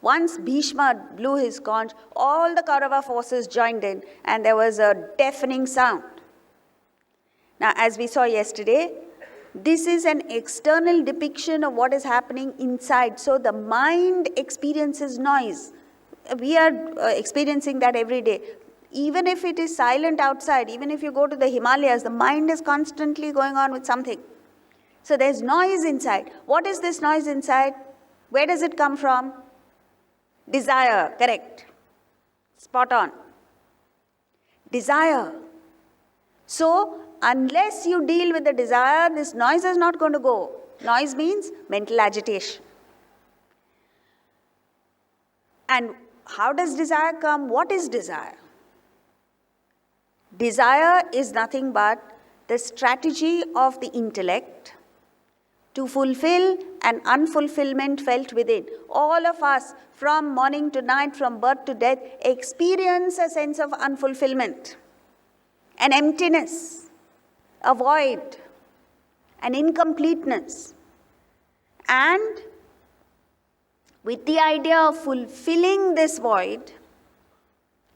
Once Bhishma blew his conch, all the Kaurava forces joined in, and there was a deafening sound. Now, as we saw yesterday, this is an external depiction of what is happening inside. So the mind experiences noise. We are experiencing that every day. Even if it is silent outside, even if you go to the Himalayas, the mind is constantly going on with something. So there's noise inside. What is this noise inside? Where does it come from? Desire, correct. Spot on. Desire. So, unless you deal with the desire, this noise is not going to go. Noise means mental agitation. And how does desire come? What is desire? Desire is nothing but the strategy of the intellect to fulfill an unfulfillment felt within. All of us, from morning to night, from birth to death, experience a sense of unfulfillment, an emptiness, a void, an incompleteness. And with the idea of fulfilling this void,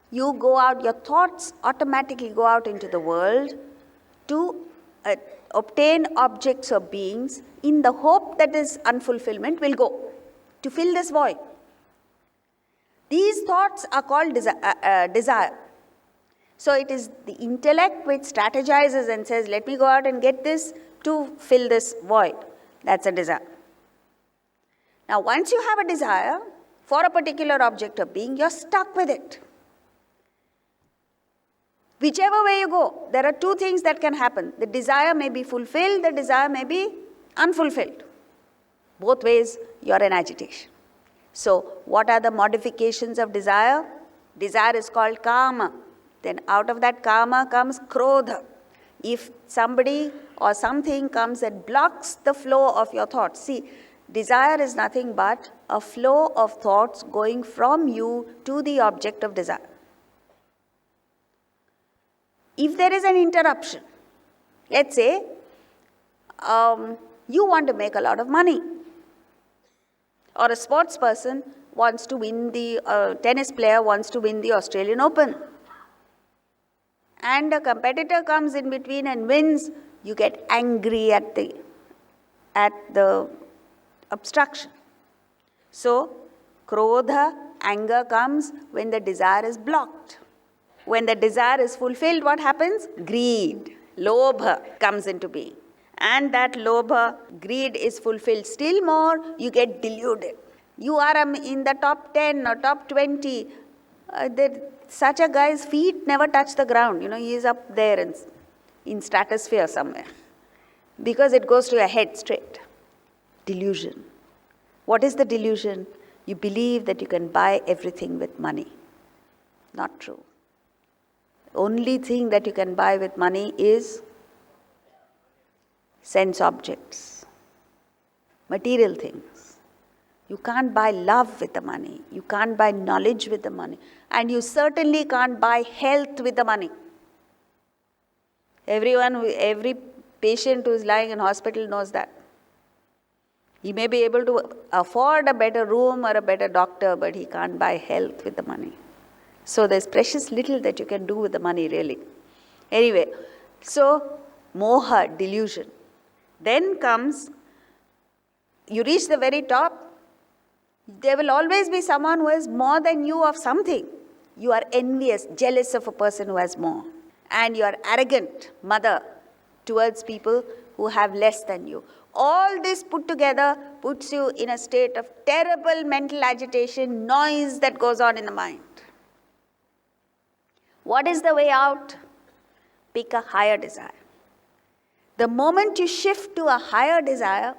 you go out, your thoughts automatically go out into the world to obtain objects or beings in the hope that this unfulfillment will go, to fill this void. These thoughts are called desire. So it is the intellect which strategizes and says, let me go out and get this to fill this void. That's a desire. Now, once you have a desire for a particular object or being, you're stuck with it. Whichever way you go, there are two things that can happen. The desire may be fulfilled, the desire may be unfulfilled. Both ways, you're in agitation. So, what are the modifications of desire? Desire is called kama. Then out of that kama comes krodha. If somebody or something comes and blocks the flow of your thoughts. See, desire is nothing but a flow of thoughts going from you to the object of desire. If there is an interruption, let's say you want to make a lot of money, or a sports person wants to win tennis player wants to win the Australian Open, and a competitor comes in between and wins, you get angry at the obstruction. So, krodha, anger comes when the desire is blocked. When the desire is fulfilled, what happens? Greed, lobha comes into being. And that lobha, greed is fulfilled still more, you get deluded. You are in the top 10 or top 20. Such a guy's feet never touch the ground. He is up there in stratosphere somewhere. Because it goes to your head straight. Delusion. What is the delusion? You believe that you can buy everything with money. Not true. Only thing that you can buy with money is sense objects, material things. You can't buy love with the money. You can't buy knowledge with the money. And you certainly can't buy health with the money. Every patient who is lying in hospital knows that. He may be able to afford a better room or a better doctor, but he can't buy health with the money. So there's precious little that you can do with the money, really. Anyway, so moha, delusion. Then comes, you reach the very top, there will always be someone who has more than you of something. You are envious, jealous of a person who has more. And you are arrogant, mother, towards people who have less than you. All this put together puts you in a state of terrible mental agitation, noise that goes on in the mind. What is the way out? Pick a higher desire. The moment you shift to a higher desire,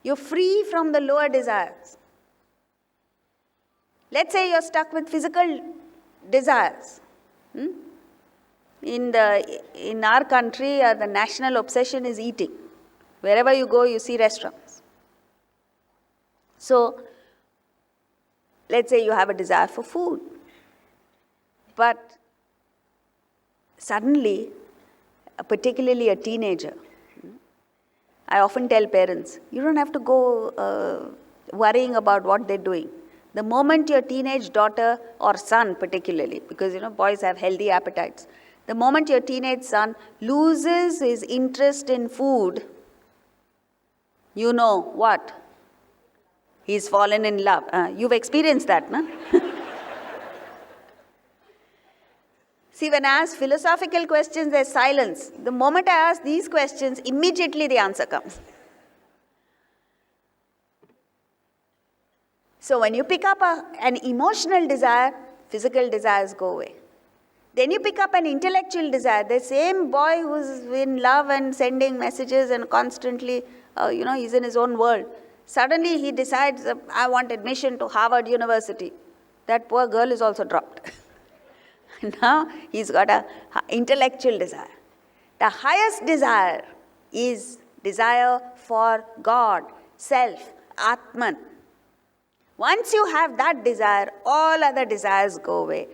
you're free from the lower desires. Let's say you're stuck with physical desires. In our country, the national obsession is eating. Wherever you go, you see restaurants. So, let's say you have a desire for food. But suddenly, particularly a teenager, I often tell parents, you don't have to go worrying about what they're doing. The moment your teenage daughter or son particularly, because boys have healthy appetites, the moment your teenage son loses his interest in food, you know what? He's fallen in love. You've experienced that, no? See, when I ask philosophical questions, there's silence. The moment I ask these questions, immediately the answer comes. So when you pick up an emotional desire, physical desires go away. Then you pick up an intellectual desire. The same boy who's in love and sending messages and constantly, he's in his own world. Suddenly he decides, I want admission to Harvard University. That poor girl is also dropped. Now he's got an intellectual desire. The highest desire is desire for God, self, Atman. Once you have that desire, all other desires go away.